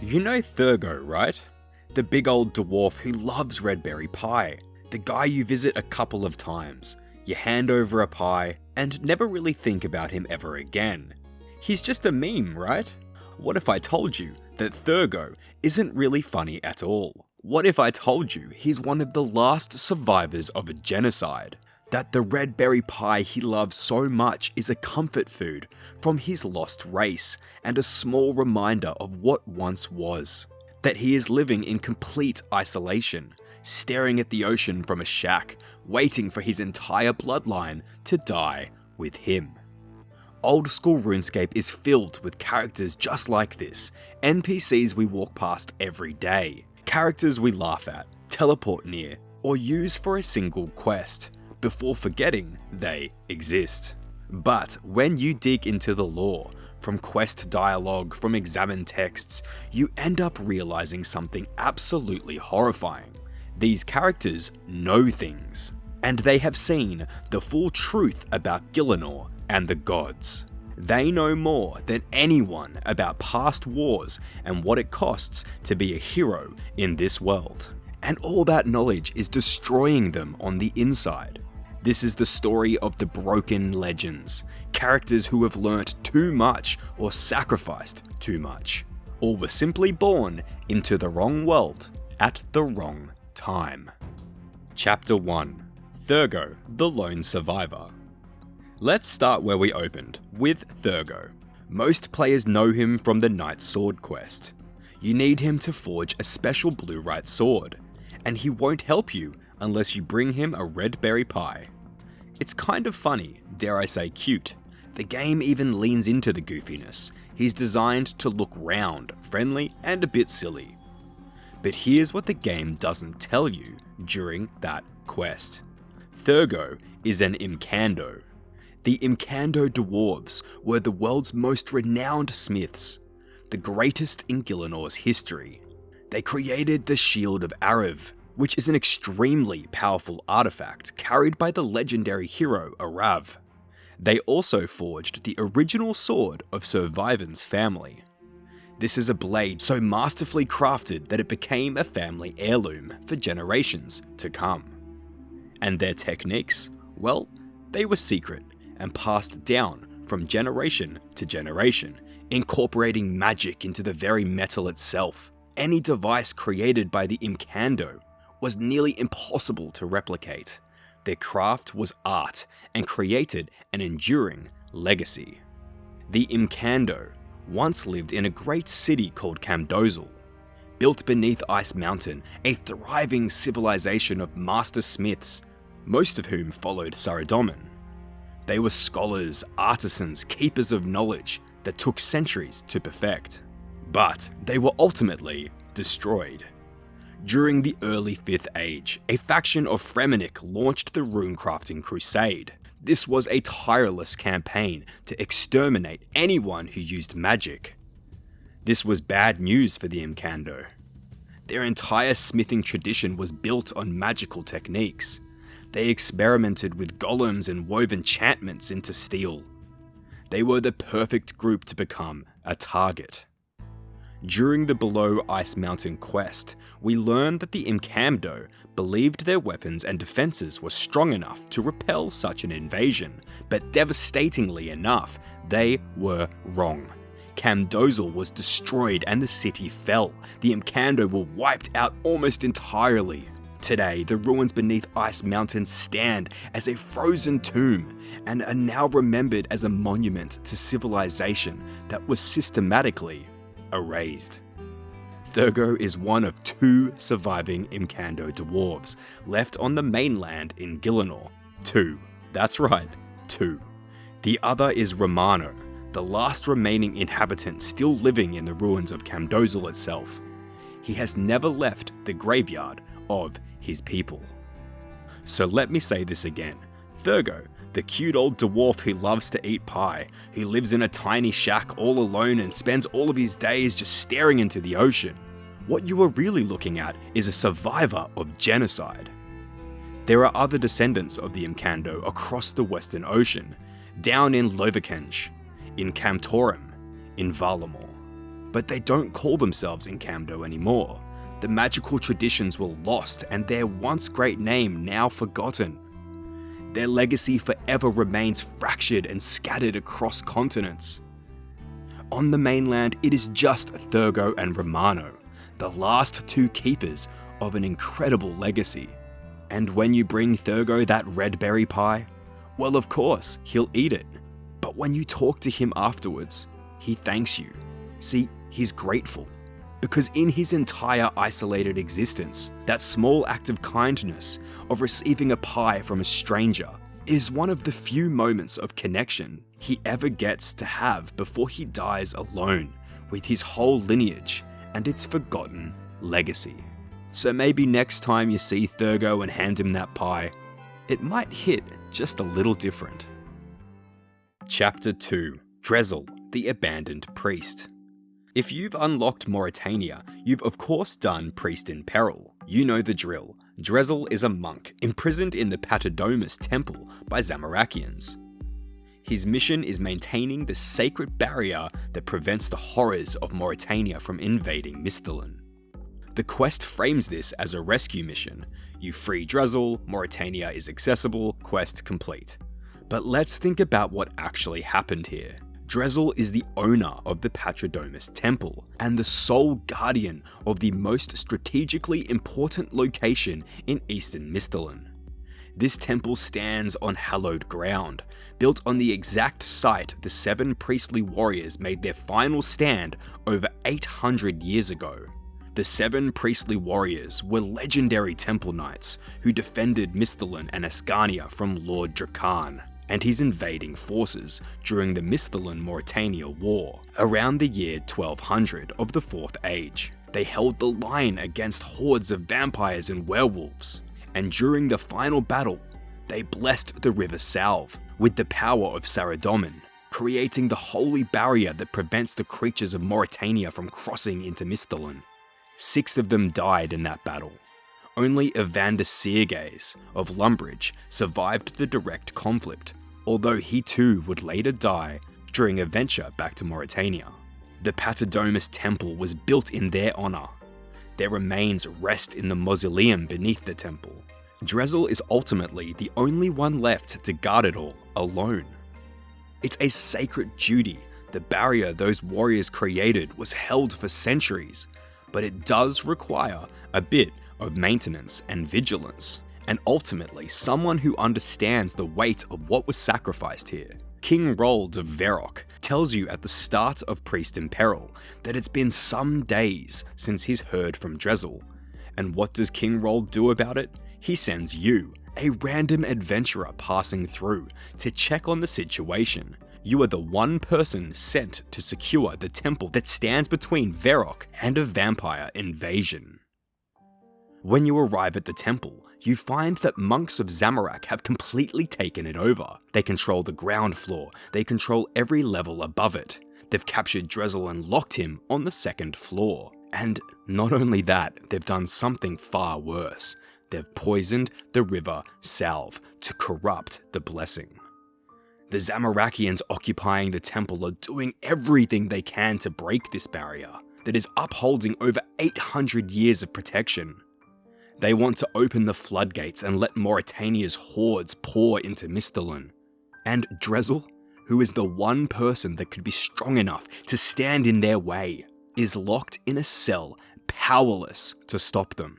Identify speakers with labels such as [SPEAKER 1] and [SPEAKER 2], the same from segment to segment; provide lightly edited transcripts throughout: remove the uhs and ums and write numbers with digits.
[SPEAKER 1] You know Thurgo, right? The big old dwarf who loves Redberry Pie. The guy you visit a couple of times. You hand over a pie, and never really think about him ever again. He's just a meme, right? What if I told you that Thurgo isn't really funny at all? What if I told you he's one of the last survivors of a genocide? That the Redberry Pie he loves so much is a comfort food from his lost race, and a small reminder of what once was. That he is living in complete isolation, staring at the ocean from a shack, waiting for his entire bloodline to die with him. Old school RuneScape is filled with characters just like this, NPCs we walk past every day, characters we laugh at, teleport near, or use for a single quest, before forgetting they exist. But when you dig into the lore, from quest dialogue, from examined texts, you end up realizing something absolutely horrifying. These characters know things, and they have seen the full truth about Gielinor and the gods. They know more than anyone about past wars and what it costs to be a hero in this world. And all that knowledge is destroying them on the inside. This is the story of the broken legends, characters who have learnt too much or sacrificed too much, or were simply born into the wrong world at the wrong time. Chapter 1. Thurgo, the Lone Survivor. Let's start where we opened, with Thurgo. Most players know him from the Knight's Sword quest. You need him to forge a special blue-right sword, and he won't help you unless you bring him a Redberry Pie. It's kind of funny, dare I say cute. The game even leans into the goofiness. He's designed to look round, friendly, and a bit silly. But here's what the game doesn't tell you during that quest. Thurgo is an Imcando. The Imcando dwarves were the world's most renowned smiths, the greatest in Gielinor's history. They created the Shield of Arav, which is an extremely powerful artifact carried by the legendary hero Arav. They also forged the original sword of Sir Viven's family. This is a blade so masterfully crafted that it became a family heirloom for generations to come. And their techniques, well, they were secret and passed down from generation to generation, incorporating magic into the very metal itself. Any device created by the Imcando was nearly impossible to replicate. Their craft was art and created an enduring legacy. The Imcando once lived in a great city called Camdozel. Built beneath Ice Mountain, a thriving civilization of master smiths, most of whom followed Saradomin. They were scholars, artisans, keepers of knowledge that took centuries to perfect. But they were ultimately destroyed. During the early 5th Age, a faction of Fremennik launched the runecrafting crusade. This was a tireless campaign to exterminate anyone who used magic. This was bad news for the Imcando. Their entire smithing tradition was built on magical techniques. They experimented with golems and wove enchantments into steel. They were the perfect group to become a target. During the Below Ice Mountain quest, we learned that the Imcando believed their weapons and defenses were strong enough to repel such an invasion, but devastatingly enough, they were wrong. Camdozel was destroyed and the city fell. The Imcando were wiped out almost entirely. Today, the ruins beneath Ice Mountain stand as a frozen tomb and are now remembered as a monument to civilization that was systematically erased. Thurgo is one of 2 surviving Imcando dwarves left on the mainland in Gielinor. 2. That's right, 2. The other is Romano, the last remaining inhabitant still living in the ruins of Camdozel itself. He has never left the graveyard of his people. So let me say this again. Thurgo, the cute old dwarf who loves to eat pie, who lives in a tiny shack all alone and spends all of his days just staring into the ocean. What you are really looking at is a survivor of genocide. There are other descendants of the Imcando across the Western Ocean, down in Loverkench, in Camtorum, in Valamor. But they don't call themselves Incamdo anymore. The magical traditions were lost and their once great name now forgotten. Their legacy forever remains fractured and scattered across continents. On the mainland, it is just Thurgo and Romano, the last two keepers of an incredible legacy. And when you bring Thurgo that Redberry Pie, well, of course, he'll eat it. But when you talk to him afterwards, he thanks you. See, he's grateful. Because in his entire isolated existence, that small act of kindness, of receiving a pie from a stranger, is one of the few moments of connection he ever gets to have before he dies alone with his whole lineage and its forgotten legacy. So maybe next time you see Thurgo and hand him that pie, it might hit just a little different. Chapter 2: Drezel, the Abandoned Priest. If you've unlocked Mauritania, you've of course done Priest in Peril. You know the drill. Drezel is a monk imprisoned in the Paterdomus temple by Zamarakians. His mission is maintaining the sacred barrier that prevents the horrors of Mauritania from invading Misthalin. The quest frames this as a rescue mission. You free Drezel, Mauritania is accessible, quest complete. But let's think about what actually happened here. Drezel is the owner of the Paterdomus temple and the sole guardian of the most strategically important location in eastern Misthalin. This temple stands on hallowed ground, built on the exact site the 7 priestly warriors made their final stand over 800 years ago. The 7 priestly warriors were legendary temple knights who defended Misthalin and Ascania from Lord Drakan and his invading forces during the Misthalin-Mauritania War, around the year 1200 of the 4th Age. They held the line against hordes of vampires and werewolves, and during the final battle, they blessed the River Salve with the power of Saradomin, creating the holy barrier that prevents the creatures of Mauritania from crossing into Misthalin. 6 of them died in that battle. Only Evander Seergaze of Lumbridge survived the direct conflict, although he too would later die during a venture back to Mauritania. The Paterdomus temple was built in their honour. Their remains rest in the mausoleum beneath the temple. Drezel is ultimately the only one left to guard it all, alone. It's a sacred duty. The barrier those warriors created was held for centuries, but it does require a bit of maintenance and vigilance, and ultimately someone who understands the weight of what was sacrificed here. King Rold of Verok tells you at the start of Priest in Peril that it's been some days since he's heard from Drezel. And what does King Rold do about it? He sends you, a random adventurer passing through, to check on the situation. You are the one person sent to secure the temple that stands between Verok and a vampire invasion. When you arrive at the temple, you find that monks of Zamorak have completely taken it over. They control the ground floor, they control every level above it. They've captured Drezel and locked him on the 2nd floor. And not only that, they've done something far worse. They've poisoned the River Salve to corrupt the blessing. The Zamorakians occupying the temple are doing everything they can to break this barrier that is upholding over 800 years of protection. They want to open the floodgates and let Mauritania's hordes pour into Misthalin. And Drezel, who is the one person that could be strong enough to stand in their way, is locked in a cell, powerless to stop them.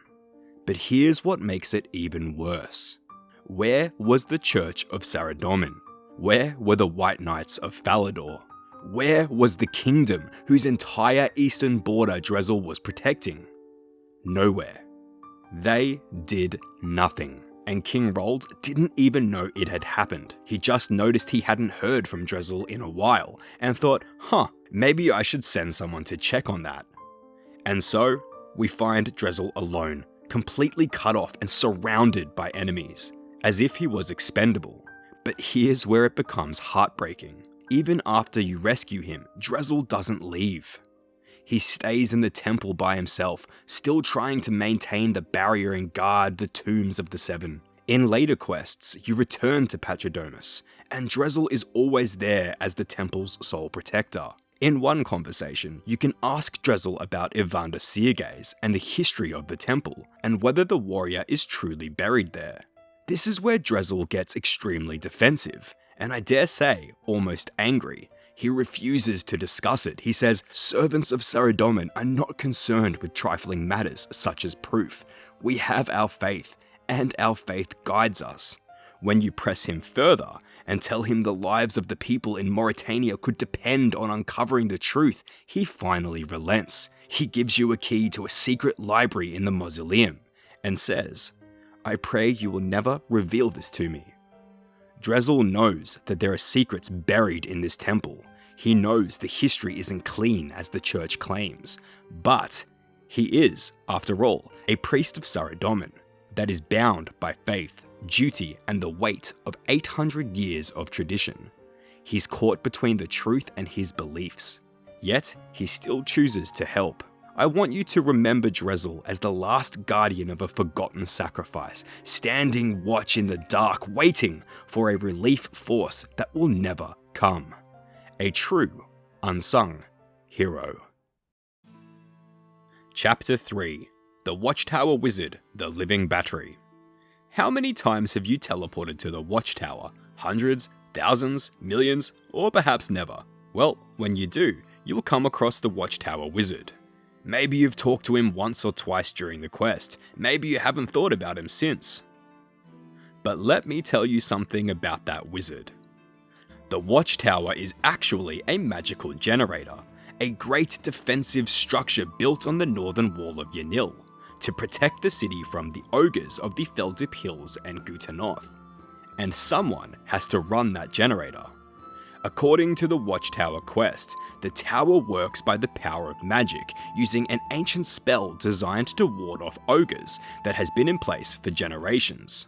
[SPEAKER 1] But here's what makes it even worse. Where was the Church of Saradomin? Where were the White Knights of Falador? Where was the kingdom whose entire eastern border Drezel was protecting? Nowhere. They did nothing, and King Rold didn't even know it had happened. He just noticed he hadn't heard from Drezel in a while, and thought, maybe I should send someone to check on that. And so, we find Drezel alone, completely cut off and surrounded by enemies, as if he was expendable. But here's where it becomes heartbreaking. Even after you rescue him, Drezel doesn't leave. He stays in the temple by himself, still trying to maintain the barrier and guard the tombs of the 7. In later quests, you return to Paterdomus, and Drezel is always there as the temple's sole protector. In one conversation, you can ask Drezel about Evander Seergaze and the history of the temple, and whether the warrior is truly buried there. This is where Drezel gets extremely defensive, and I dare say, almost angry. He refuses to discuss it. He says, "Servants of Saradomin are not concerned with trifling matters such as proof. We have our faith, and our faith guides us." When you press him further and tell him the lives of the people in Mauritania could depend on uncovering the truth, he finally relents. He gives you a key to a secret library in the mausoleum and says, "I pray you will never reveal this to me." Drezel knows that there are secrets buried in this temple. He knows the history isn't clean as the church claims, but he is, after all, a priest of Saradomin that is bound by faith, duty, and the weight of 800 years of tradition. He's caught between the truth and his beliefs, yet he still chooses to help. I want you to remember Drezel as the last guardian of a forgotten sacrifice, standing watch in the dark, waiting for a relief force that will never come. A true, unsung hero. Chapter 3: The Watchtower Wizard, the Living Battery. How many times have you teleported to the Watchtower? Hundreds, thousands, millions, or perhaps never? Well, when you do, you'll come across the Watchtower Wizard. Maybe you've talked to him once or twice during the quest, maybe you haven't thought about him since. But let me tell you something about that wizard. The Watchtower is actually a magical generator, a great defensive structure built on the northern wall of Yanille, to protect the city from the ogres of the Feldip Hills and Gutanoth. And someone has to run that generator. According to the Watchtower quest, the tower works by the power of magic, using an ancient spell designed to ward off ogres that has been in place for generations.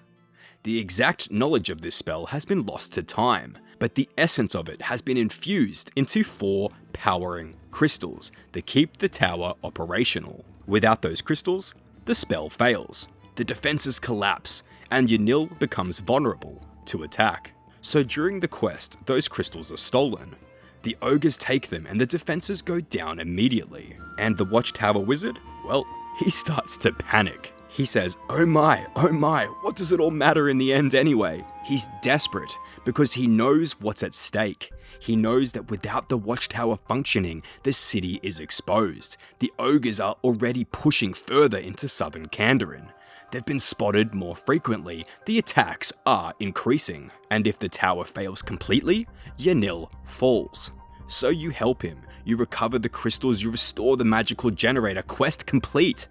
[SPEAKER 1] The exact knowledge of this spell has been lost to time, but the essence of it has been infused into 4 powering crystals that keep the tower operational. Without those crystals, the spell fails, the defenses collapse, and Yanille becomes vulnerable to attack. So during the quest, those crystals are stolen. The ogres take them and the defenses go down immediately. And the Watchtower Wizard? Well, he starts to panic. He says, oh my, what does it all matter in the end anyway? He's desperate because he knows what's at stake. He knows that without the Watchtower functioning, the city is exposed. The ogres are already pushing further into southern Kandarin. They've been spotted more frequently, the attacks are increasing, and if the tower fails completely, Yanille falls. So you help him, you recover the crystals, you restore the magical generator, quest complete.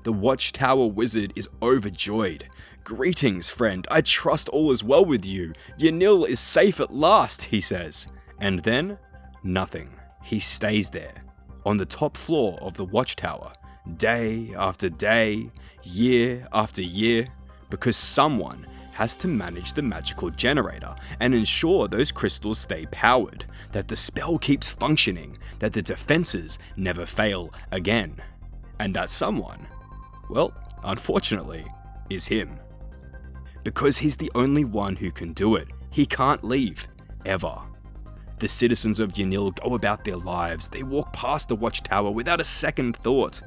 [SPEAKER 1] The Watchtower Wizard is overjoyed. Greetings, friend, I trust all is well with you. Yanille is safe at last, he says. And then, nothing. He stays there, on the top floor of the Watchtower, day after day, year after year, because someone has to manage the magical generator and ensure those crystals stay powered, that the spell keeps functioning, that the defenses never fail again. And that someone, well, unfortunately, is him. Because he's the only one who can do it, he can't leave, ever. The citizens of Yanille go about their lives, they walk past the Watchtower without a second thought.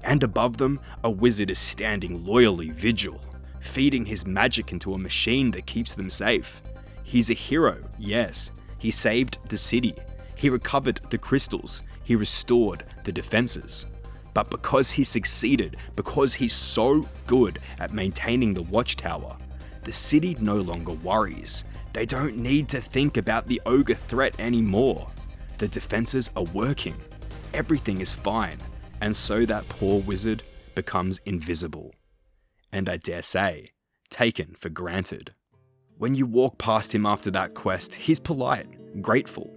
[SPEAKER 1] And above them, a wizard is standing loyally vigil, feeding his magic into a machine that keeps them safe. He's a hero, yes. He saved the city. He recovered the crystals. He restored the defenses. But because he succeeded, because he's so good at maintaining the Watchtower, the city no longer worries. They don't need to think about the ogre threat anymore. The defenses are working. Everything is fine. And so that poor wizard becomes invisible. And I dare say, taken for granted. When you walk past him after that quest, he's polite, grateful.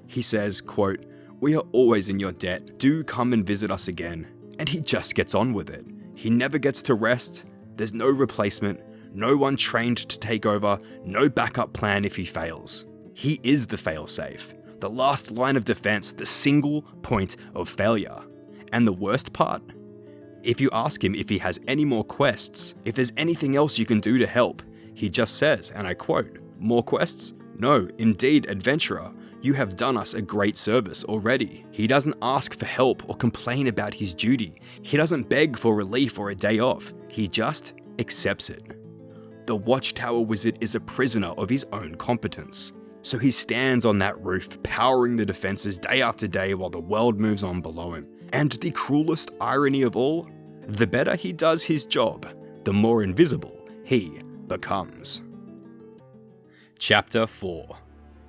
[SPEAKER 1] He says, quote, "We are always in your debt, do come and visit us again." And he just gets on with it. He never gets to rest, there's no replacement, no one trained to take over, no backup plan if he fails. He is the failsafe, the last line of defense, the single point of failure. And the worst part? If you ask him if he has any more quests, if there's anything else you can do to help, he just says, and I quote, "More quests? No, indeed, adventurer. You have done us a great service already. He doesn't ask for help or complain about his duty. He doesn't beg for relief or a day off. He just accepts it. The watchtower wizard is a prisoner of his own competence. So he stands on that roof, powering the defenses day after day while the world moves on below him. And the cruelest irony of all, the better he does his job, the more invisible he becomes. Chapter 4.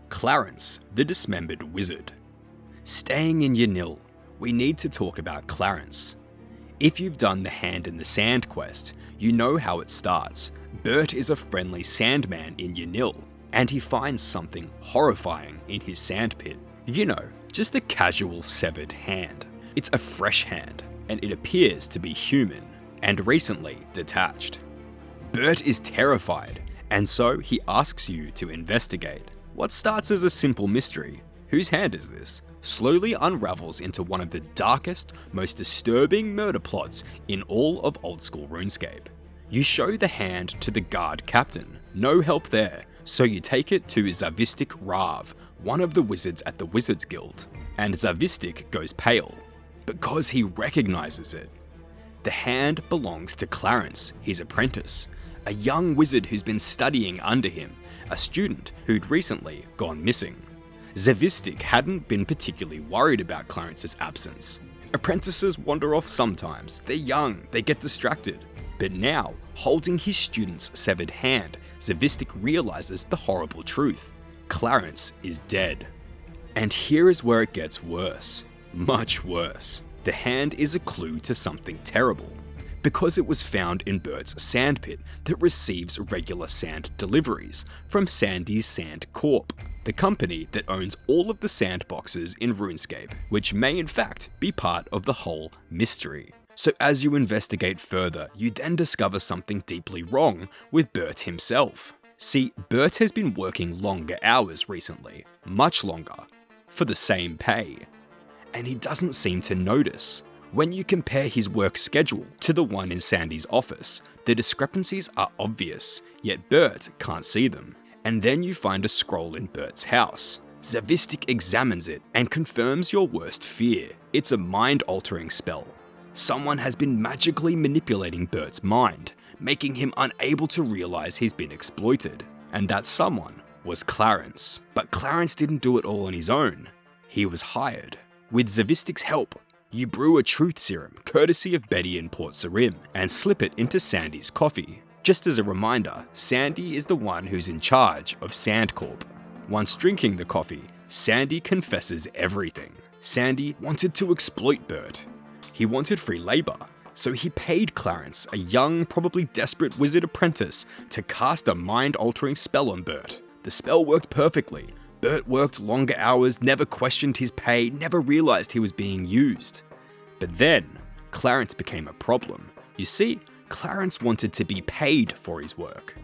[SPEAKER 1] Clarence, the Dismembered Wizard. Staying in Yanille, we need to talk about Clarence. If you've done the Hand in the Sand quest, you know how it starts. Bert is a friendly sandman in Yanille, and he finds something horrifying in his sandpit. You know, just a casual severed hand. It's a fresh hand, and it appears to be human, and recently detached. Bert is terrified, and so he asks you to investigate. What starts as a simple mystery, whose hand is this, slowly unravels into one of the darkest, most disturbing murder plots in all of old school RuneScape. You show the hand to the guard captain, no help there, so you take it to Zavistic Rav, one of the wizards at the Wizards Guild, and Zavistic goes pale, because he recognizes it. The hand belongs to Clarence, his apprentice, a young wizard who's been studying under him, a student who'd recently gone missing. Zavistic hadn't been particularly worried about Clarence's absence. Apprentices wander off sometimes, they're young, they get distracted. But now, holding his student's severed hand, Zavistic realizes the horrible truth. Clarence is dead. And here is where it gets worse. Much worse. The hand is a clue to something terrible, because it was found in Bert's sandpit that receives regular sand deliveries from Sandy's Sand Corp, the company that owns all of the sandboxes in RuneScape, which may in fact be part of the whole mystery. So as you investigate further, you then discover something deeply wrong with Bert himself. See, Bert has been working longer hours recently, much longer, for the same pay. And he doesn't seem to notice. When you compare his work schedule to the one in Sandy's office, the discrepancies are obvious, yet Bert can't see them. And then you find a scroll in Bert's house. Zavistic examines it and confirms your worst fear. It's a mind-altering spell. Someone has been magically manipulating Bert's mind, making him unable to realize he's been exploited. And that someone was Clarence. But Clarence didn't do it all on his own. He was hired. With Zavistic's help, you brew a truth serum, courtesy of Betty in Port Sarim, and slip it into Sandy's coffee. Just as a reminder, Sandy is the one who's in charge of Sandcorp. Once drinking the coffee, Sandy confesses everything. Sandy wanted to exploit Bert. He wanted free labor, so he paid Clarence, a young, probably desperate wizard apprentice, to cast a mind-altering spell on Bert. The spell worked perfectly. Bert worked longer hours, never questioned his pay, never realized he was being used. But then, Clarence became a problem. You see, Clarence wanted to be paid for his work.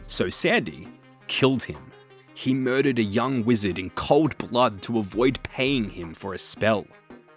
[SPEAKER 1] So Sandy killed him. He murdered a young wizard in cold blood to avoid paying him for a spell.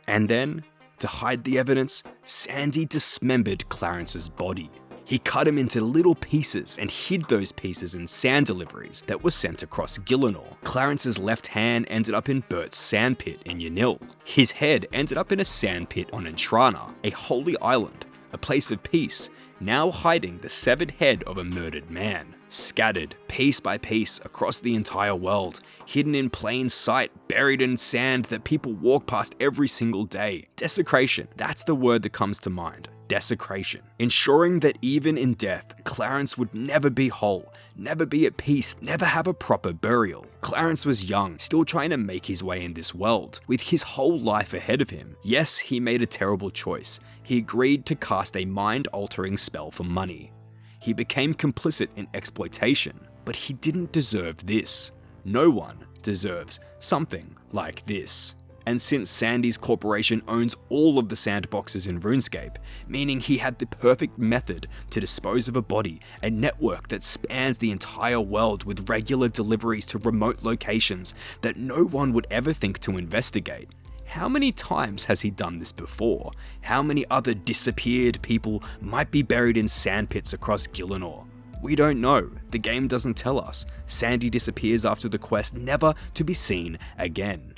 [SPEAKER 1] And then, to hide the evidence, Sandy dismembered Clarence's body. He cut him into little pieces and hid those pieces in sand deliveries that were sent across Gielinor. Clarence's left hand ended up in Bert's sandpit in Yanille. His head ended up in a sandpit on Entrana, a holy island, a place of peace, now hiding the severed head of a murdered man. Scattered, piece by piece, across the entire world, hidden in plain sight, buried in sand that people walk past every single day. Desecration, that's the word that comes to mind. Desecration. Ensuring that even in death, Clarence would never be whole, never be at peace, never have a proper burial. Clarence was young, still trying to make his way in this world, with his whole life ahead of him. Yes, he made a terrible choice. He agreed to cast a mind-altering spell for money. He became complicit in exploitation, but he didn't deserve this. No one deserves something like this. And since Sandy's corporation owns all of the sandboxes in RuneScape, meaning he had the perfect method to dispose of a body, a network that spans the entire world with regular deliveries to remote locations that no one would ever think to investigate. How many times has he done this before? How many other disappeared people might be buried in sandpits across Gielinor? We don't know. The game doesn't tell us. Sandy disappears after the quest, never to be seen again.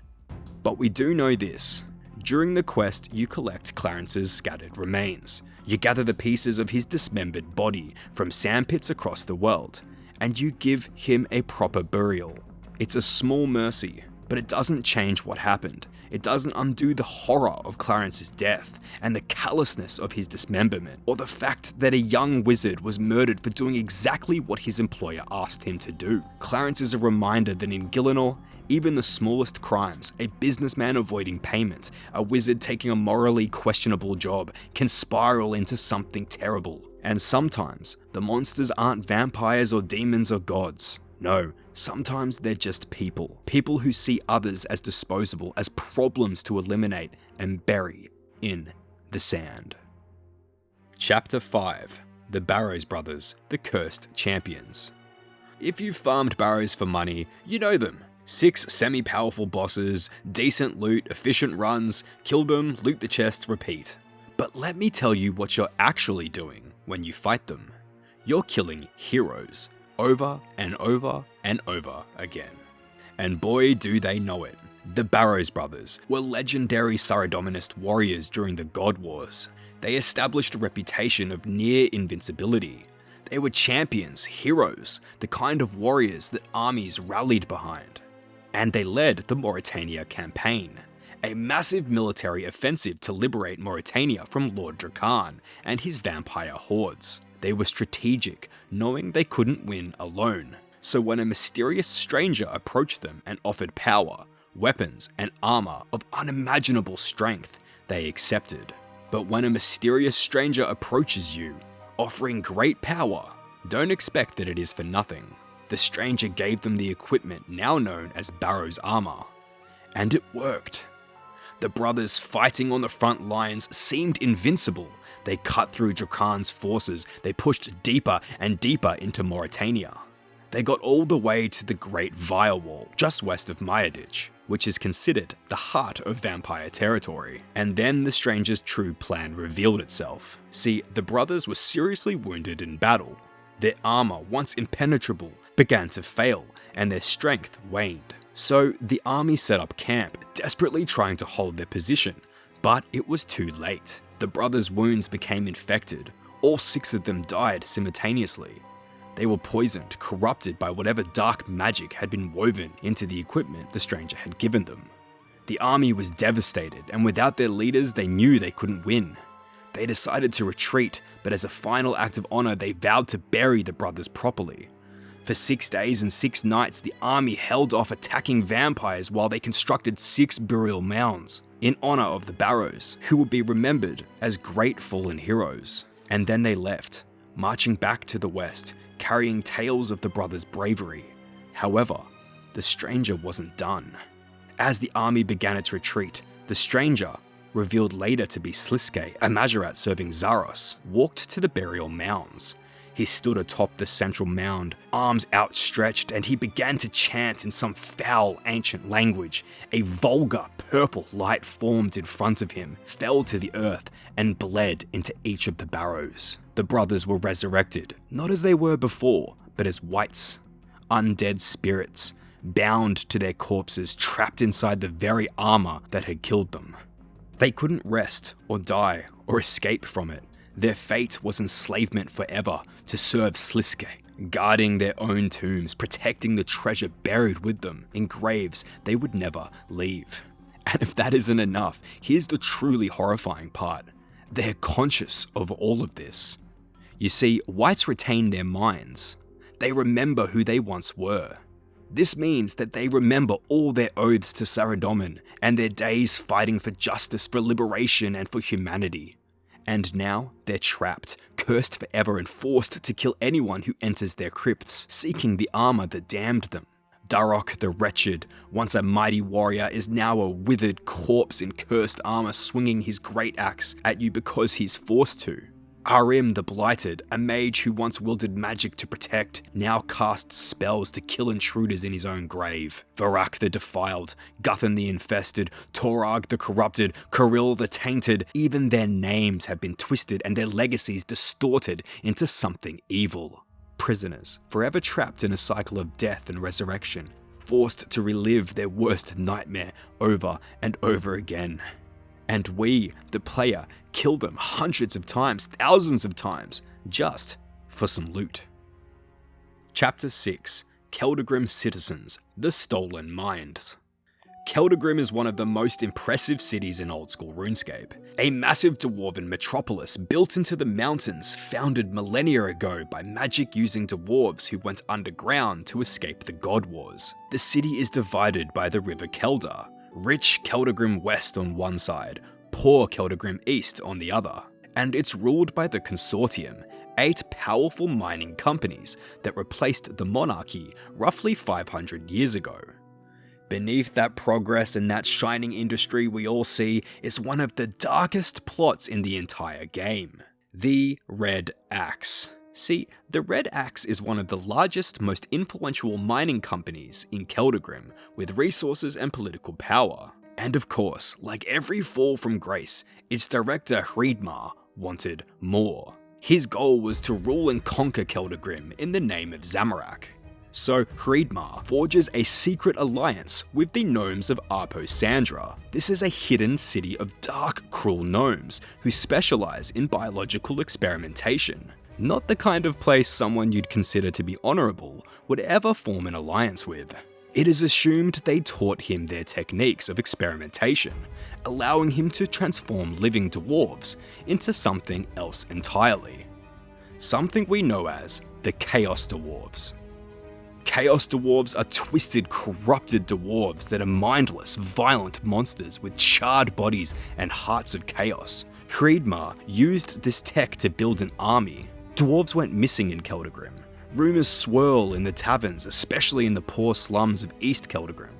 [SPEAKER 1] But we do know this. During the quest, you collect Clarence's scattered remains. You gather the pieces of his dismembered body from sandpits across the world, and you give him a proper burial. It's a small mercy, but it doesn't change what happened. It doesn't undo the horror of Clarence's death and the callousness of his dismemberment, or the fact that a young wizard was murdered for doing exactly what his employer asked him to do. Clarence is a reminder that in Gielinor, even the smallest crimes, a businessman avoiding payment, a wizard taking a morally questionable job, can spiral into something terrible. And sometimes, the monsters aren't vampires or demons or gods. No, sometimes they're just people. People who see others as disposable, as problems to eliminate and bury in the sand. Chapter 5. The Barrows Brothers, the Cursed Champions. If you've farmed barrows for money, you know them. 6 semi-powerful bosses, decent loot, efficient runs, kill them, loot the chests, repeat. But let me tell you what you're actually doing when you fight them. You're killing heroes, over and over and over again. And boy do they know it. The Barrows Brothers were legendary Saradominist warriors during the God Wars. They established a reputation of near invincibility. They were champions, heroes, the kind of warriors that armies rallied behind. And they led the Mauritania campaign, a massive military offensive to liberate Mauritania from Lord Drakan and his vampire hordes. They were strategic, knowing they couldn't win alone. So when a mysterious stranger approached them and offered power, weapons, and armor of unimaginable strength, they accepted. But when a mysterious stranger approaches you, offering great power, don't expect that it is for nothing. The stranger gave them the equipment now known as Barrows armor. And it worked. The brothers fighting on the front lines seemed invincible. They cut through Drakan's forces, they pushed deeper and deeper into Mauritania. They got all the way to the Great Vile Wall, just west of Mayaditch, which is considered the heart of vampire territory. And then the stranger's true plan revealed itself. See, the brothers were seriously wounded in battle. Their armor, once impenetrable, began to fail, and their strength waned. So the army set up camp, desperately trying to hold their position, but it was too late. The brothers' wounds became infected. All 6 of them died simultaneously. They were poisoned, corrupted by whatever dark magic had been woven into the equipment the stranger had given them. The army was devastated, and without their leaders, they knew they couldn't win. They decided to retreat, but as a final act of honor, they vowed to bury the brothers properly. For 6 days and 6 nights, the army held off attacking vampires while they constructed 6 burial mounds in honor of the Barrows, who would be remembered as great fallen heroes. And then they left, marching back to the west, carrying tales of the brothers' bravery. However, the stranger wasn't done. As the army began its retreat, the stranger, revealed later to be Sliske, a Majorat serving Zaros, walked to the burial mounds. He stood atop the central mound, arms outstretched, and he began to chant in some foul ancient language. A vulgar purple light formed in front of him, fell to the earth, and bled into each of the barrows. The brothers were resurrected, not as they were before, but as wights, undead spirits, bound to their corpses, trapped inside the very armor that had killed them. They couldn't rest or die or escape from it. Their fate was enslavement forever, to serve Sliske, guarding their own tombs, protecting the treasure buried with them in graves they would never leave. And if that isn't enough, here's the truly horrifying part. They're conscious of all of this. You see, wights retain their minds. They remember who they once were. This means that they remember all their oaths to Saradomin and their days fighting for justice, for liberation, and for humanity. And now they're trapped, cursed forever, and forced to kill anyone who enters their crypts, seeking the armor that damned them. Darok the Wretched, once a mighty warrior, is now a withered corpse in cursed armor, swinging his great axe at you because he's forced to. Arim the Blighted, a mage who once wielded magic to protect, now casts spells to kill intruders in his own grave. Varak the Defiled, Guthan the Infested, Torag the Corrupted, Kirill the Tainted, even their names have been twisted and their legacies distorted into something evil. prisoners, forever trapped in a cycle of death and resurrection, forced to relive their worst nightmare over and over again. And we, the player, kill them hundreds of times, thousands of times, just for some loot. Chapter 6: Keldagrim Citizens, the Stolen Mines. Keldagrim is one of the most impressive cities in old-school RuneScape. A massive dwarven metropolis built into the mountains, founded millennia ago by magic-using dwarves who went underground to escape the God Wars. The city is divided by the river Keldar, rich Keldagrim West on one side, poor Keldagrim East on the other. And it's ruled by the Consortium, 8 powerful mining companies that replaced the monarchy roughly 500 years ago. Beneath that progress and that shining industry we all see is one of the darkest plots in the entire game: the Red Axe. See, the Red Axe is one of the largest, most influential mining companies in Keldagrim, with resources and political power. And of course, like every fall from grace, its director Hreidmar wanted more. His goal was to rule and conquer Keldagrim in the name of Zamorak. So Hreidmar forges a secret alliance with the gnomes of Arposandra. This is a hidden city of dark, cruel gnomes who specialize in biological experimentation. Not the kind of place someone you'd consider to be honorable would ever form an alliance with. It is assumed they taught him their techniques of experimentation, allowing him to transform living dwarves into something else entirely. Something we know as the Chaos Dwarves. Chaos Dwarves are twisted, corrupted dwarves that are mindless, violent monsters with charred bodies and hearts of chaos. Hreidmar used this tech to build an army. Dwarves went missing in Keldagrim. Rumours swirl in the taverns, especially in the poor slums of East Keldagrim.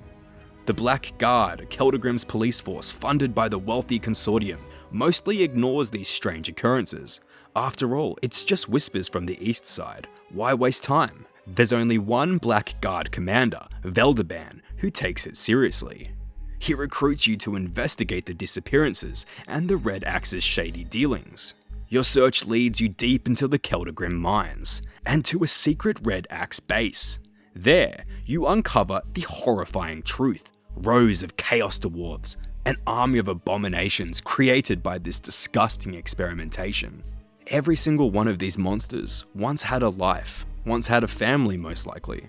[SPEAKER 1] The Black Guard, Keldagrim's police force funded by the wealthy Consortium, mostly ignores these strange occurrences. After all, it's just whispers from the east side. Why waste time? There's only one Black Guard commander, Veldeban, who takes it seriously. He recruits you to investigate the disappearances and the Red Axe's shady dealings. Your search leads you deep into the Keldagrim mines, and to a secret Red Axe base. There, you uncover the horrifying truth: rows of Chaos Dwarves, an army of abominations created by this disgusting experimentation. Every single one of these monsters once had a life, once had a family most likely.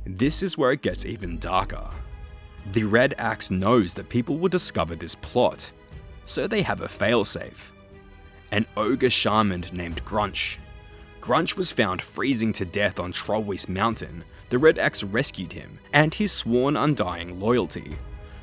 [SPEAKER 1] This is where it gets even darker. The Red Axe knows that people will discover this plot, so they have a failsafe. An ogre shaman named Grunch. Grunch was found freezing to death on Trollweast Mountain. The Red Axe rescued him, and his sworn undying loyalty.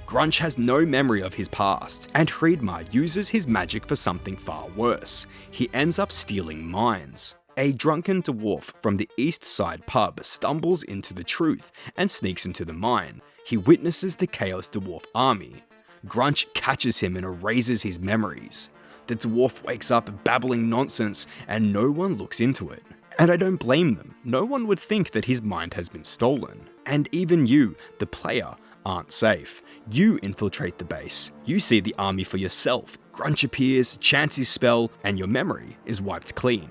[SPEAKER 1] Grunch has no memory of his past, and Hreidmar uses his magic for something far worse. He ends up stealing mines. A drunken dwarf from the East Side pub stumbles into the truth and sneaks into the mine. He witnesses the Chaos Dwarf army. Grunch catches him and erases his memories. The dwarf wakes up babbling nonsense and no one looks into it. And I don't blame them. No one would think that his mind has been stolen. And even you, the player, aren't safe. You infiltrate the base. You see the army for yourself. Grunch appears, chants his spell, and your memory is wiped clean.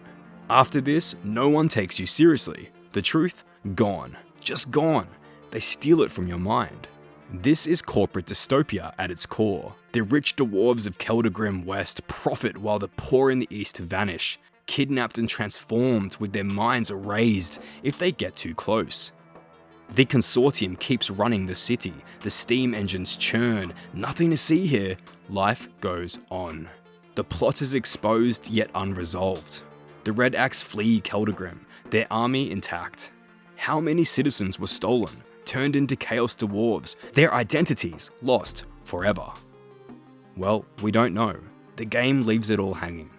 [SPEAKER 1] After this, no one takes you seriously. The truth? Gone. Just gone. They steal it from your mind. This is corporate dystopia at its core. The rich dwarves of Keldagrim West profit while the poor in the East vanish, kidnapped and transformed with their minds erased if they get too close. The Consortium keeps running the city, the steam engines churn, nothing to see here, life goes on. The plot is exposed yet unresolved. The Red Axe flee Keldagrim, their army intact. How many citizens were stolen, turned into Chaos Dwarves, their identities lost forever? Well, we don't know. The game leaves it all hanging.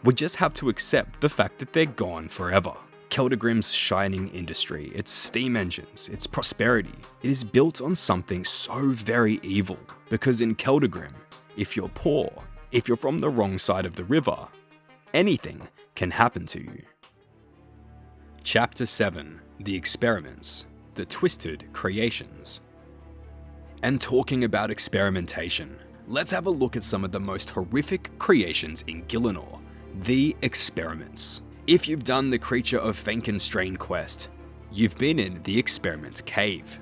[SPEAKER 1] We just have to accept the fact that they're gone forever. Keldagrim's shining industry, its steam engines, its prosperity, it is built on something so very evil. Because in Keldagrim, if you're poor, if you're from the wrong side of the river, anything can happen to you. Chapter 7: The Experiments, the Twisted Creations. And talking about experimentation, let's have a look at some of the most horrific creations in Gielinor, the Experiments. If you've done the Creature of Fenkenstrain quest, you've been in the Experiment Cave.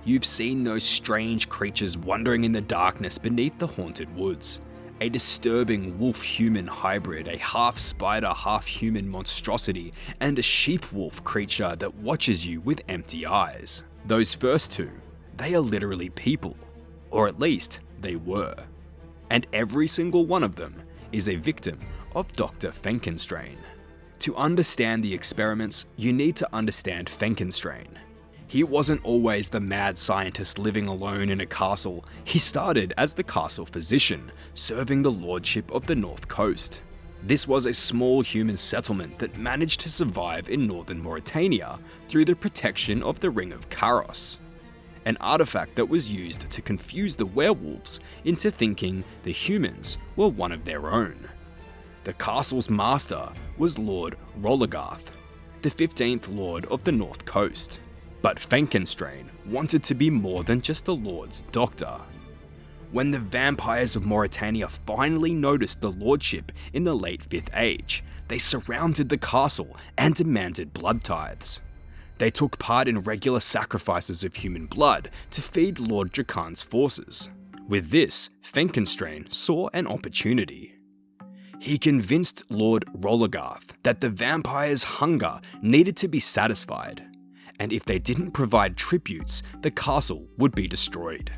[SPEAKER 1] You've seen those strange creatures wandering in the darkness beneath the haunted woods. A disturbing wolf-human hybrid, a half-spider, half-human monstrosity, and a sheep-wolf creature that watches you with empty eyes. Those first two, they are literally people, or at least they were. And every single one of them is a victim of Dr. Fenkenstrain. To understand the experiments, you need to understand Fenkenstrain. He wasn't always the mad scientist living alone in a castle. He started as the castle physician, serving the lordship of the North Coast. This was a small human settlement that managed to survive in northern Mauritania through the protection of the Ring of Chaos, an artifact that was used to confuse the werewolves into thinking the humans were one of their own. The castle's master was Lord Rollegarth, the 15th Lord of the North Coast. But Fenkenstrain wanted to be more than just the Lord's doctor. When the vampires of Mauritania finally noticed the lordship in the late 5th Age, they surrounded the castle and demanded blood tithes. They took part in regular sacrifices of human blood to feed Lord Drakan's forces. With this, Fenkenstrain saw an opportunity. He convinced Lord Rollegarth that the vampires' hunger needed to be satisfied, and if they didn't provide tributes, the castle would be destroyed.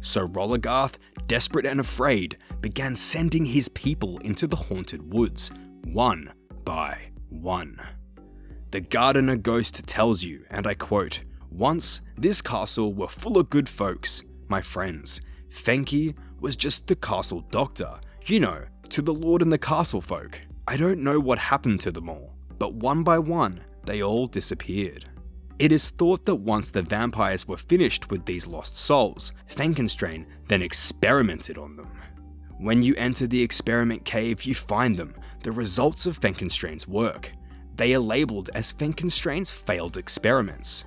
[SPEAKER 1] So Rollegarth, desperate and afraid, began sending his people into the haunted woods, one by one. The Gardener Ghost tells you, and I quote, "Once, this castle were full of good folks, my friends. Fenky was just the castle doctor, you know, to the lord and the castle folk. I don't know what happened to them all, but one by one, they all disappeared." It is thought that once the vampires were finished with these lost souls, Fenkenstrain then experimented on them. When you enter the experiment cave, you find them, the results of Fenkenstrain's work. They are labelled as Fenkenstrain's failed experiments,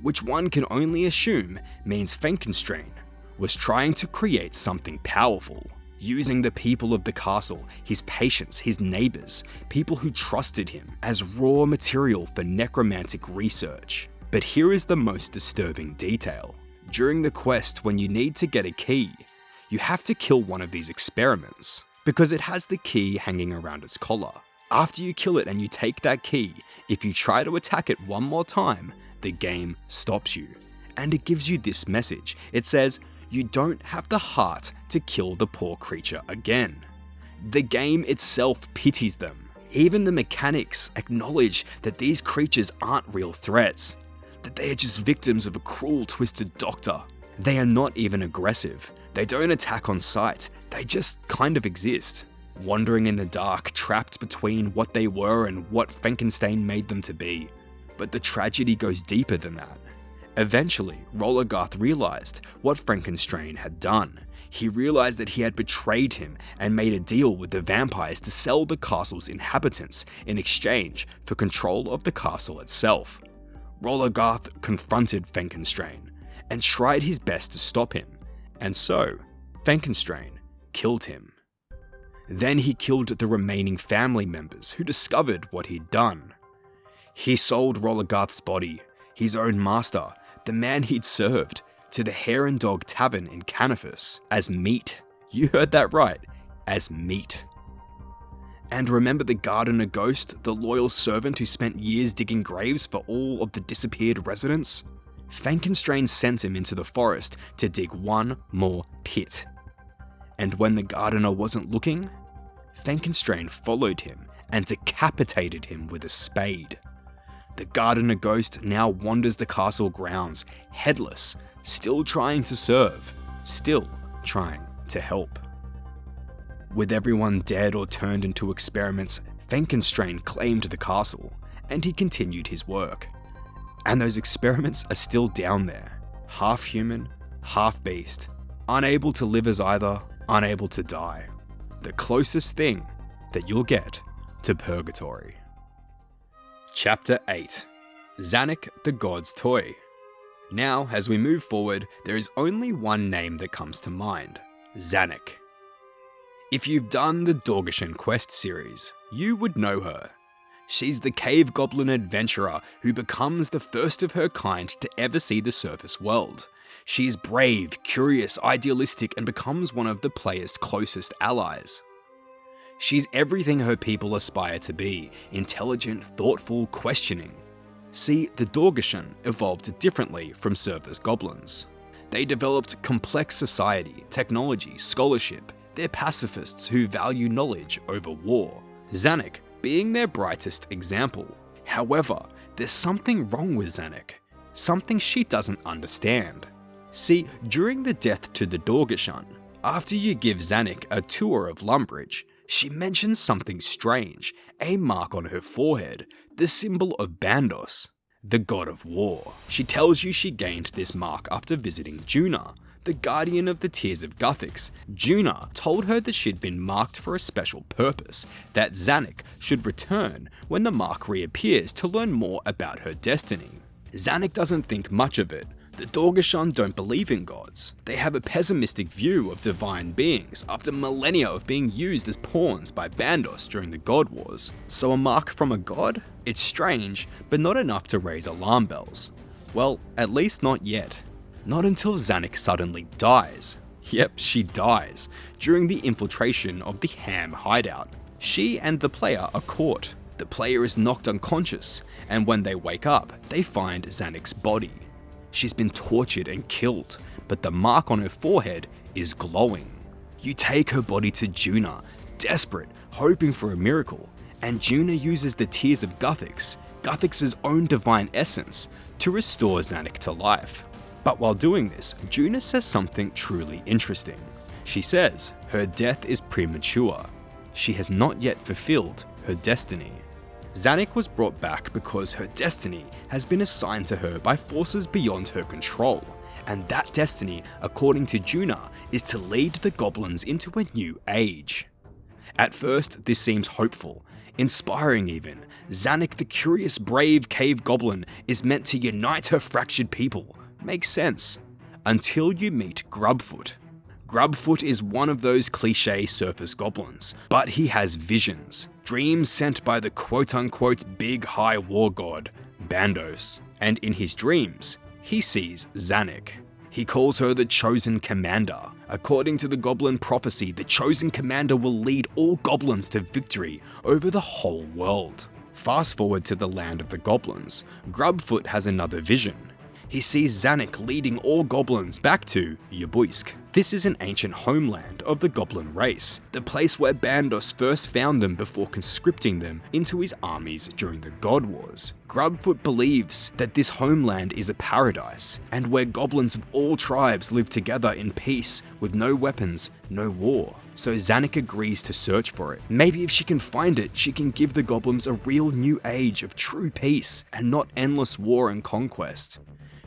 [SPEAKER 1] which one can only assume means Fenkenstrain was trying to create something powerful, using the people of the castle, his patients, his neighbours, people who trusted him, as raw material for necromantic research. But here is the most disturbing detail. During the quest, when you need to get a key, you have to kill one of these experiments, because it has the key hanging around its collar. After you kill it and you take that key, if you try to attack it one more time, the game stops you. And it gives you this message. It says, you don't have the heart to kill the poor creature again. The game itself pities them. Even the mechanics acknowledge that these creatures aren't real threats, that they are just victims of a cruel, twisted doctor. They are not even aggressive. They don't attack on sight. They just kind of exist, wandering in the dark, trapped between what they were and what Fenkenstrain made them to be. But the tragedy goes deeper than that. Eventually, Rollegarth realized what Fenkenstrain had done. He realized that he had betrayed him and made a deal with the vampires to sell the castle's inhabitants in exchange for control of the castle itself. Rollegarth confronted Fenkenstrain and tried his best to stop him, and so Fenkenstrain killed him. Then he killed the remaining family members who discovered what he'd done. He sold Rollegarth's body, his own master, the man he'd served, to the Hare and Dog Tavern in Canifus as meat. You heard that right, as meat. And remember the Gardener Ghost, the loyal servant who spent years digging graves for all of the disappeared residents? Fenkenstrain sent him into the forest to dig one more pit. And when the Gardener wasn't looking, Fenkenstrain followed him and decapitated him with a spade. The Gardener Ghost now wanders the castle grounds, headless, still trying to serve, still trying to help. With everyone dead or turned into experiments, Fenkenstrain claimed the castle, and he continued his work. And those experiments are still down there, half human, half beast, unable to live as either, unable to die. The closest thing that you'll get to purgatory. Chapter 8. Zanik the God's Toy. Now, as we move forward, there is only one name that comes to mind, Zanik. If you've done the Dorgeshan quest series, you would know her. She's the cave goblin adventurer who becomes the first of her kind to ever see the surface world. She is brave, curious, idealistic, and becomes one of the player's closest allies. She's everything her people aspire to be: intelligent, thoughtful, questioning. See, the Dorgeshan evolved differently from surface goblins. They developed complex society, technology, scholarship. They're pacifists who value knowledge over war. Zanik being their brightest example. However, there's something wrong with Zanik. Something she doesn't understand. See, during the death to the Dorgeshan, after you give Zanik a tour of Lumbridge, she mentions something strange, a mark on her forehead, the symbol of Bandos, the god of war. She tells you she gained this mark after visiting Juna, the guardian of the Tears of Guthix. Juna told her that she'd been marked for a special purpose, that Zanik should return when the mark reappears to learn more about her destiny. Zanik doesn't think much of it. The Dorgeshan don't believe in gods. They have a pessimistic view of divine beings after millennia of being used as pawns by Bandos during the God Wars. So a mark from a god? It's strange, but not enough to raise alarm bells. Well, at least not yet. Not until Zanik suddenly dies. Yep, she dies, during the infiltration of the Ham hideout. She and the player are caught. The player is knocked unconscious, and when they wake up, they find Zanik's body. She's been tortured and killed, but the mark on her forehead is glowing. You take her body to Juna, desperate, hoping for a miracle, and Juna uses the Tears of Guthix, Guthix's own divine essence, to restore Zanik to life. But while doing this, Juna says something truly interesting. She says her death is premature. She has not yet fulfilled her destiny. Zanik was brought back because her destiny has been assigned to her by forces beyond her control, and that destiny, according to Juna, is to lead the goblins into a new age. At first, this seems hopeful, inspiring even. Zanik, the curious, brave cave goblin, is meant to unite her fractured people. Makes sense. Until you meet Grubfoot. Grubfoot is one of those cliché surface goblins, but he has visions, dreams sent by the quote-unquote big high war god, Bandos. And in his dreams, he sees Zanik. He calls her the Chosen Commander. According to the goblin prophecy, the Chosen Commander will lead all goblins to victory over the whole world. Fast forward to the land of the goblins. Grubfoot has another vision. He sees Zanik leading all goblins back to Yabuisk. This is an ancient homeland of the goblin race, the place where Bandos first found them before conscripting them into his armies during the God Wars. Grubfoot believes that this homeland is a paradise, and where goblins of all tribes live together in peace with no weapons, no war. So Zanik agrees to search for it. Maybe if she can find it, she can give the goblins a real new age of true peace and not endless war and conquest.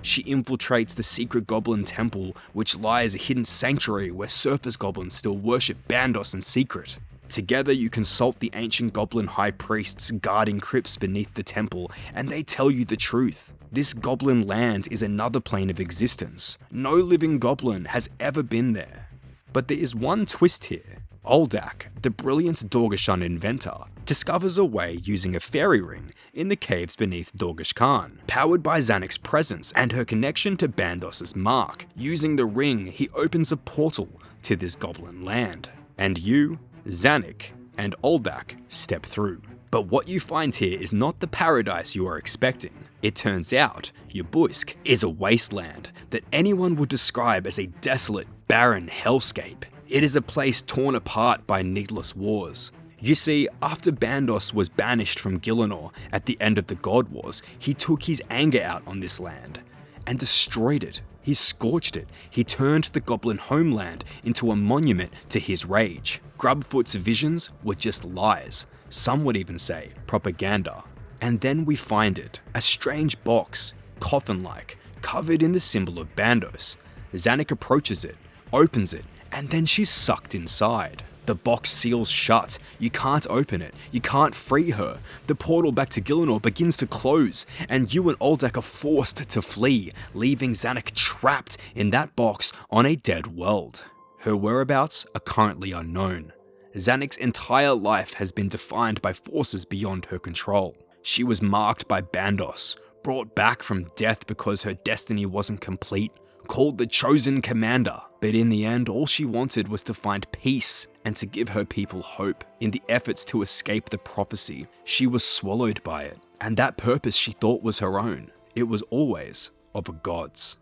[SPEAKER 1] She infiltrates the secret goblin temple, which lies a hidden sanctuary where surface goblins still worship Bandos in secret. Together you consult the ancient goblin high priests guarding crypts beneath the temple, and they tell you the truth. This goblin land is another plane of existence. No living goblin has ever been there. But there is one twist here. Oldak, the brilliant Dorgeshan inventor, discovers a way using a fairy ring in the caves beneath Dorgesh Khan. Powered by Zanik's presence and her connection to Bandos's mark, using the ring, he opens a portal to this goblin land. And you, Zanik, and Oldak step through. But what you find here is not the paradise you are expecting. It turns out, Yabuisk is a wasteland that anyone would describe as a desolate, barren hellscape. It is a place torn apart by needless wars. You see, after Bandos was banished from Gielinor at the end of the God Wars, he took his anger out on this land and destroyed it. He scorched it. He turned the goblin homeland into a monument to his rage. Grubfoot's visions were just lies. Some would even say propaganda. And then we find it, a strange box, coffin-like, covered in the symbol of Bandos. Zanik approaches it, opens it, and then she's sucked inside. The box seals shut. You can't open it. You can't free her. The portal back to Gielinor begins to close, and you and Oldak are forced to flee, leaving Zanik trapped in that box on a dead world. Her whereabouts are currently unknown. Zanik's entire life has been defined by forces beyond her control. She was marked by Bandos, brought back from death because her destiny wasn't complete, called the Chosen Commander, but in the end all she wanted was to find peace and to give her people hope. In the efforts to escape the prophecy, she was swallowed by it, and that purpose she thought was her own. It was always of a god's.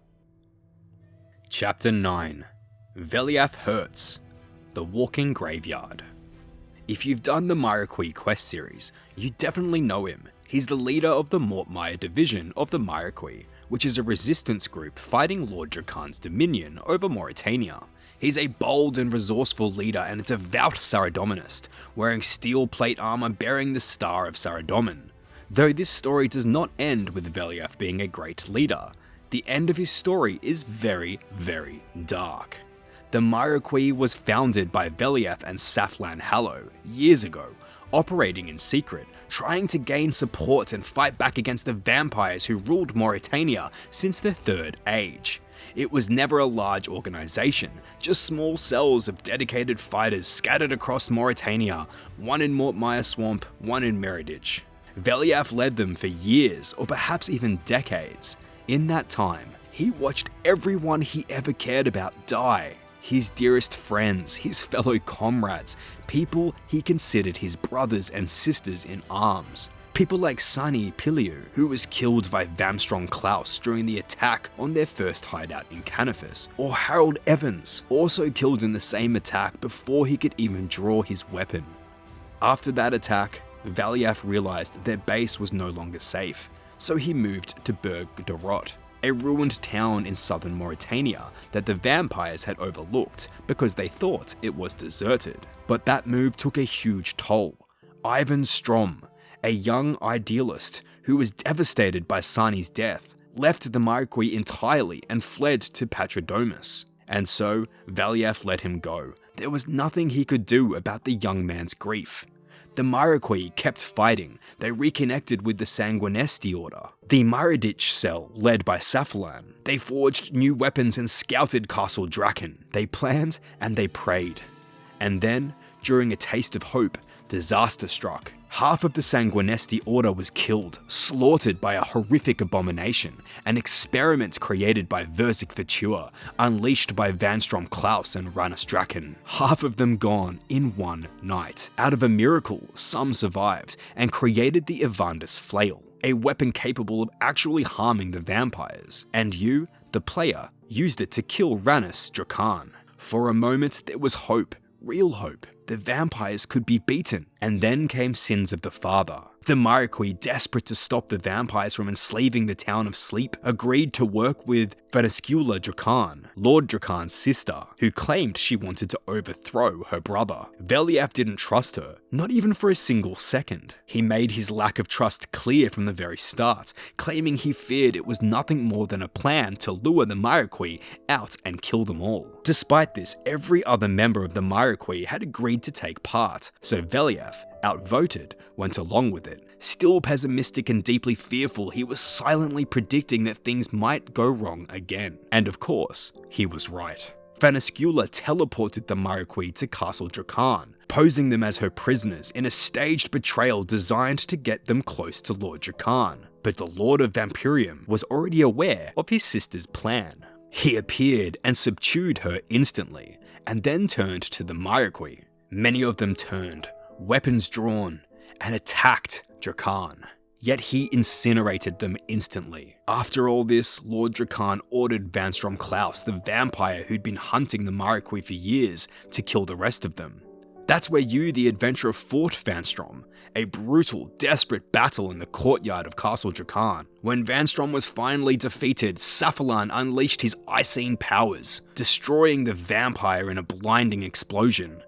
[SPEAKER 1] Chapter 9. Veliaf Hurts, The Walking Graveyard. If you've done the Myrequis quest series, you definitely know him. He's the leader of the Mortmire division of the Myrequis, which is a resistance group fighting Lord Drakan's dominion over Mauritania. He's a bold and resourceful leader and a devout Saradominist, wearing steel plate armor bearing the Star of Saradomin. Though this story does not end with Veliaf being a great leader, the end of his story is very, very dark. The Myrequis was founded by Veliaf and Saflan Hallow years ago, operating in secret, trying to gain support and fight back against the vampires who ruled Mauritania since the Third Age. It was never a large organization, just small cells of dedicated fighters scattered across Mauritania, one in Mortmire Swamp, one in Meredith. Veliaf led them for years, or perhaps even decades. In that time, he watched everyone he ever cared about die. His dearest friends, his fellow comrades, people he considered his brothers and sisters in arms. People like Sani Piliu, who was killed by Vamstrong Klaus during the attack on their first hideout in Canifus, or Harold Evans, also killed in the same attack before he could even draw his weapon. After that attack, Veliaf realized their base was no longer safe, so he moved to Berg Dorot, a ruined town in southern Mauritania that the vampires had overlooked because they thought it was deserted. But that move took a huge toll. Ivan Strom, a young idealist who was devastated by Sani's death, left the Myrequis entirely and fled to Patrodomus. And so, Veliaf let him go. There was nothing he could do about the young man's grief. The Myrequis kept fighting. They reconnected with the Sanguinesti Order, the Meredith cell led by Saflan. They forged new weapons and scouted Castle Draken. They planned and they prayed. And then, during a taste of hope, disaster struck. Half of the Sanguinesti Order was killed, slaughtered by a horrific abomination, an experiment created by Verzik Vitua, unleashed by Vanstrom Klaus and Ranus Draken. Half of them gone in one night. Out of a miracle, some survived, and created the Evandus Flail, a weapon capable of actually harming the vampires. And you, the player, used it to kill Ranus Drakan. For a moment, there was hope, real hope. The vampires could be beaten, and then came Sins of the Father. The Myrequis, desperate to stop the vampires from enslaving the town of Sleep, agreed to work with Fenascula Drakan, Lord Drakan's sister, who claimed she wanted to overthrow her brother. Veliaf didn't trust her, not even for a single second. He made his lack of trust clear from the very start, claiming he feared it was nothing more than a plan to lure the Myrequis out and kill them all. Despite this, every other member of the Myrequis had agreed to take part, so Veliaf, outvoted, went along with it. Still pessimistic and deeply fearful, he was silently predicting that things might go wrong again. And of course, he was right. Fenascula teleported the Myrequis to Castle Drakan, posing them as her prisoners in a staged betrayal designed to get them close to Lord Drakan. But the Lord of Vampirium was already aware of his sister's plan. He appeared and subdued her instantly, and then turned to the Myrequis. Many of them turned, weapons drawn, and attacked Drakan. Yet he incinerated them instantly. After all this, Lord Drakan ordered Vanstrom Klaus, the vampire who'd been hunting the Myrequis for years, to kill the rest of them. That's where you, the adventurer, fought Vanstrom, a brutal, desperate battle in the courtyard of Castle Drakan. When Vanstrom was finally defeated, Safalan unleashed his Icene powers, destroying the vampire in a blinding explosion.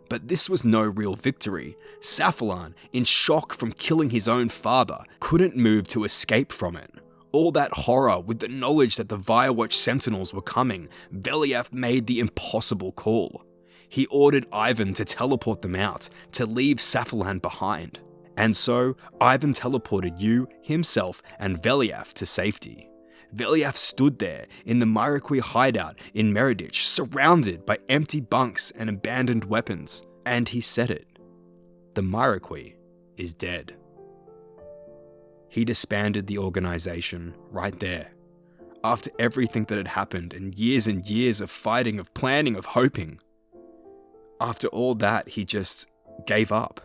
[SPEAKER 1] But this was no real victory. Safalan, in shock from killing his own father, couldn't move to escape from it. All that horror with the knowledge that the Firewatch Sentinels were coming, Veliaf made the impossible call. He ordered Ivan to teleport them out, to leave Safalan behind. And so, Ivan teleported you, himself, and Veliaf to safety. Veliaf stood there in the Myrequis hideout in Meredith, surrounded by empty bunks and abandoned weapons. And he said it. The Myriqui is dead. He disbanded the organization right there. After everything that had happened and years of fighting, of planning, of hoping. After all that, he just gave up.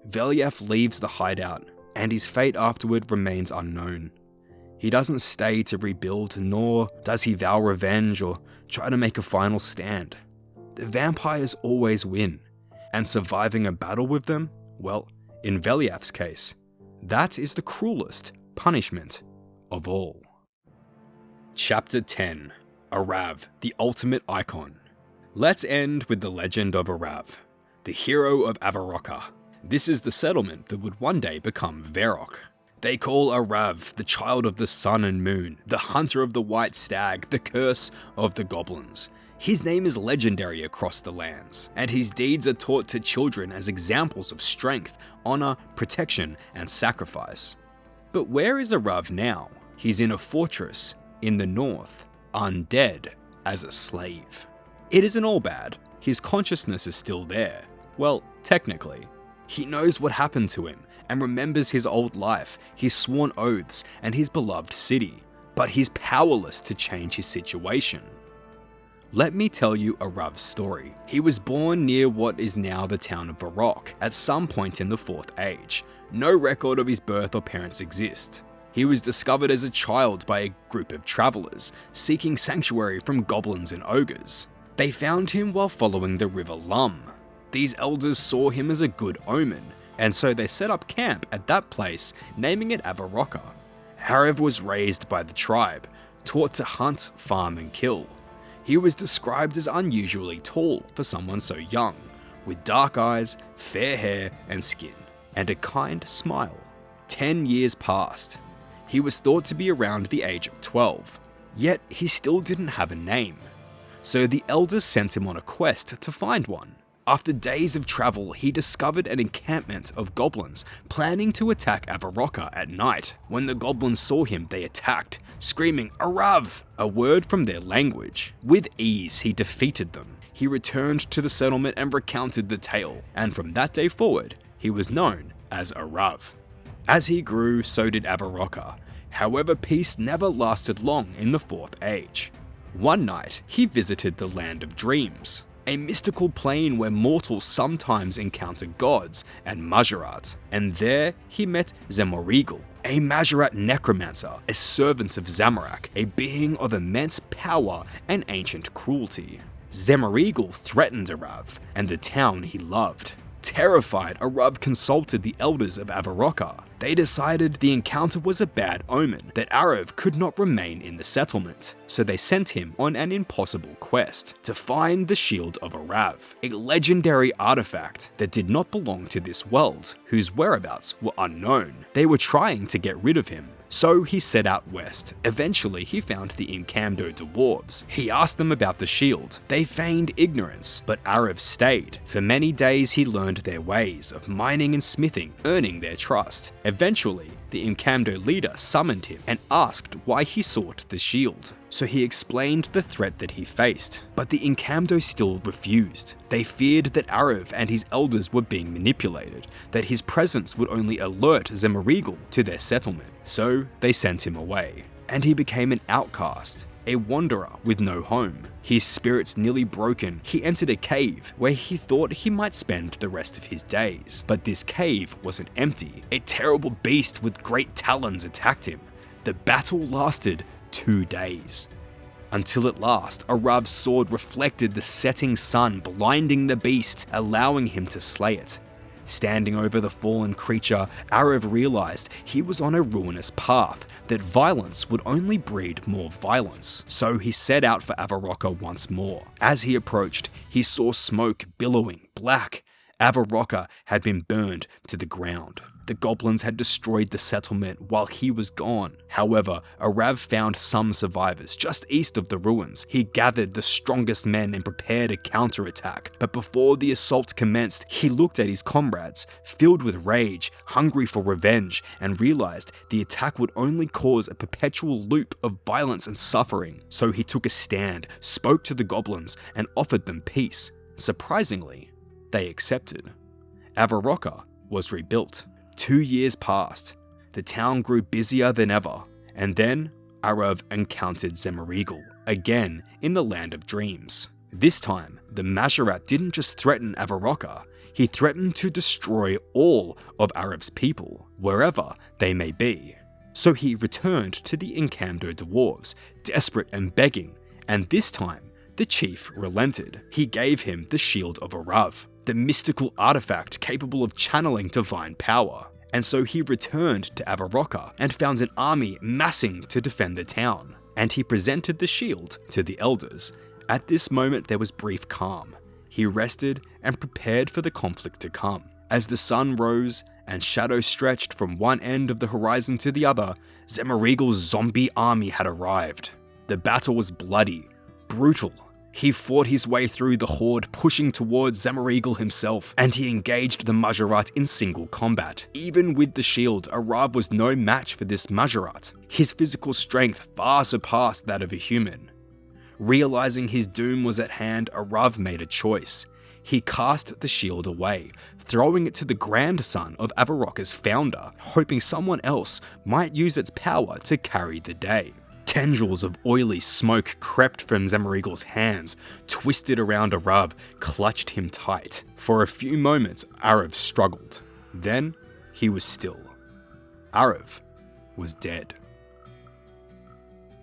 [SPEAKER 1] Veliaf leaves the hideout, and his fate afterward remains unknown. He doesn't stay to rebuild, nor does he vow revenge or try to make a final stand. The vampires always win, and surviving a battle with them, well, in Veliaf's case, that is the cruelest punishment of all. Chapter 10. Arav, the ultimate icon. Let's end with the legend of Arav, the hero of Avaroka. This is the settlement that would one day become Verok. They call Arav the child of the sun and moon, the hunter of the white stag, the curse of the goblins. His name is legendary across the lands, and his deeds are taught to children as examples of strength, honor, protection, and sacrifice. But where is Arav now? He's in a fortress in the north, undead as a slave. It isn't all bad. His consciousness is still there. Well, technically. He knows what happened to him and remembers his old life, his sworn oaths, and his beloved city, but he's powerless to change his situation. Let me tell you Arav's story. He was born near what is now the town of Verok at some point in the 4th Age. No record of his birth or parents exist. He was discovered as a child by a group of travelers seeking sanctuary from goblins and ogres. They found him while following the river Lum. These elders saw him as a good omen, and so they set up camp at that place, naming it Avaroka. Arav was raised by the tribe, taught to hunt, farm, and kill. He was described as unusually tall for someone so young, with dark eyes, fair hair and skin, and a kind smile. 10 years passed. He was thought to be around the age of 12, yet he still didn't have a name. So the elders sent him on a quest to find one. After days of travel, he discovered an encampment of goblins planning to attack Avaroka at night. When the goblins saw him, they attacked, screaming, "Arav!" a word from their language. With ease, he defeated them. He returned to the settlement and recounted the tale, and from that day forward, he was known as Arav. As he grew, so did Avaroka. However, peace never lasted long in the 4th Age. One night, he visited the Land of Dreams, a mystical plane where mortals sometimes encounter gods and Majorat, and there he met Zemorigal, a Majorat necromancer, a servant of Zamorak, a being of immense power and ancient cruelty. Zemorigal threatened Arav and the town he loved. Terrified, Arav consulted the elders of Avaroka. They decided the encounter was a bad omen, that Arav could not remain in the settlement, so they sent him on an impossible quest to find the Shield of Arav, a legendary artifact that did not belong to this world, whose whereabouts were unknown. They were trying to get rid of him, so he set out west. Eventually, he found the Incamdo dwarves. He asked them about the shield. They feigned ignorance, but Arav stayed. For many days, he learned their ways of mining and smithing, earning their trust. Eventually, the Incamdo leader summoned him and asked why he sought the shield. So he explained the threat that he faced, but the Incamdo still refused. They feared that Arav and his elders were being manipulated, that his presence would only alert Zemorigal to their settlement. So they sent him away, and he became an outcast, a wanderer with no home. His spirits nearly broken, he entered a cave where he thought he might spend the rest of his days. But this cave wasn't empty. A terrible beast with great talons attacked him. The battle lasted 2 days. Until at last, Arav's sword reflected the setting sun, blinding the beast, allowing him to slay it. Standing over the fallen creature, Arav realized he was on a ruinous path, that violence would only breed more violence. So he set out for Avaroka once more. As he approached, he saw smoke billowing black. Avaroka had been burned to the ground. The goblins had destroyed the settlement while he was gone. However, Arav found some survivors just east of the ruins. He gathered the strongest men and prepared a counterattack. But before the assault commenced, he looked at his comrades, filled with rage, hungry for revenge, and realized the attack would only cause a perpetual loop of violence and suffering. So he took a stand, spoke to the goblins, and offered them peace. Surprisingly, they accepted. Avaroka was rebuilt. 2 years passed. The town grew busier than ever, and then Arav encountered Zamoreagle, again in the Land of Dreams. This time, the Majorat didn't just threaten Avaroka, he threatened to destroy all of Arav's people, wherever they may be. So he returned to the Encanto dwarves, desperate and begging, and this time, the chief relented. He gave him the Shield of Arav, the mystical artifact capable of channeling divine power. And so he returned to Avaroka and found an army massing to defend the town, and he presented the shield to the elders. At this moment there was brief calm. He rested and prepared for the conflict to come. As the sun rose and shadows stretched from one end of the horizon to the other, Zamoreagle's zombie army had arrived. The battle was bloody, brutal. He fought his way through the horde, pushing towards Zamoreagle himself, and he engaged the Majorat in single combat. Even with the shield, Arav was no match for this Majorat. His physical strength far surpassed that of a human. Realizing his doom was at hand, Arav made a choice. He cast the shield away, throwing it to the grandson of Avaroka's founder, hoping someone else might use its power to carry the day. Tendrils of oily smoke crept from Zamoreagle's hands, twisted around Arav, clutched him tight. For a few moments, Arav struggled. Then, he was still. Arav was dead.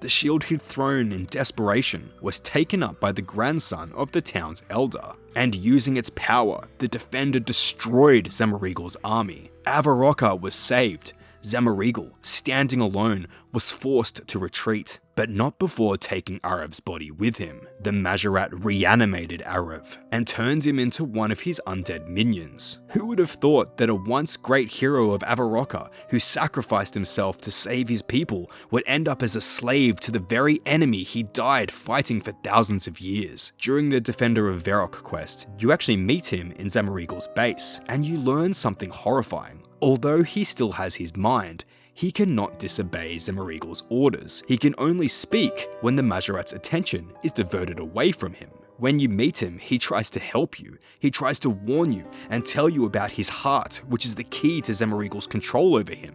[SPEAKER 1] The shield he'd thrown in desperation was taken up by the grandson of the town's elder, and using its power, the defender destroyed Zamoreagle's army. Avaroka was saved. Zamoreagle, standing alone, was forced to retreat, but not before taking Arav's body with him. The Majorat reanimated Arav and turned him into one of his undead minions. Who would have thought that a once great hero of Avaroka, who sacrificed himself to save his people, would end up as a slave to the very enemy he died fighting for thousands of years? During the Defender of Varrock quest, you actually meet him in Zamoreagle's base, and you learn something horrifying. Although he still has his mind, he cannot disobey Zamoreagle's orders. He can only speak when the Majorat's attention is diverted away from him. When you meet him, he tries to help you. He tries to warn you and tell you about his heart, which is the key to Zamoreagle's control over him.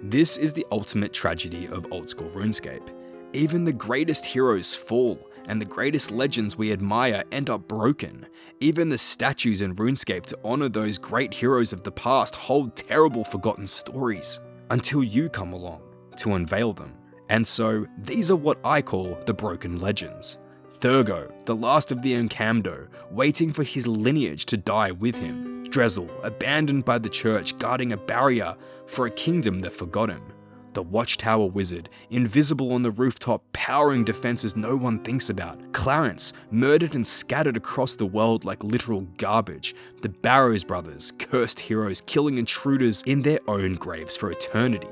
[SPEAKER 1] This is the ultimate tragedy of old school RuneScape. Even the greatest heroes fall, and the greatest legends we admire end up broken. Even the statues in RuneScape to honor those great heroes of the past hold terrible forgotten stories, until you come along to unveil them. And so, these are what I call the broken legends. Thurgo, the last of the Encanto, waiting for his lineage to die with him. Drezel, abandoned by the church, guarding a barrier for a kingdom that forgot him. The watchtower wizard, invisible on the rooftop, powering defenses no one thinks about. Clarence, murdered and scattered across the world like literal garbage. The Barrows brothers, cursed heroes killing intruders in their own graves for eternity.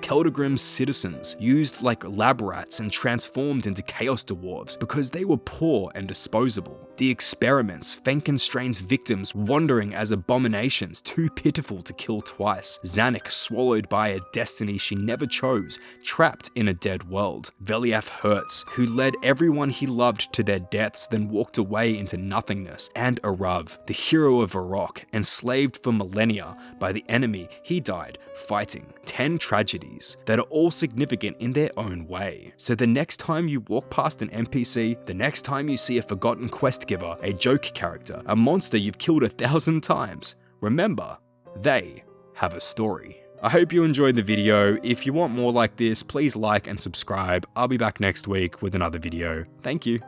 [SPEAKER 1] Keldagrim's citizens, used like lab rats and transformed into chaos dwarves because they were poor and disposable. The experiments, Fenkenstrain's victims wandering as abominations too pitiful to kill twice. Zanik swallowed by a destiny she never chose, trapped in a dead world. Veliaf Hurts, who led everyone he loved to their deaths then walked away into nothingness. And Arav, the hero of Varrock, enslaved for millennia by the enemy he died fighting. 10 tragedies that are all significant in their own way. So the next time you walk past an NPC, the next time you see a forgotten quest giver, a joke character, a monster you've killed 1,000 times, remember, they have a story. I hope you enjoyed the video. If you want more like this, please like and subscribe. I'll be back next week with another video. Thank you.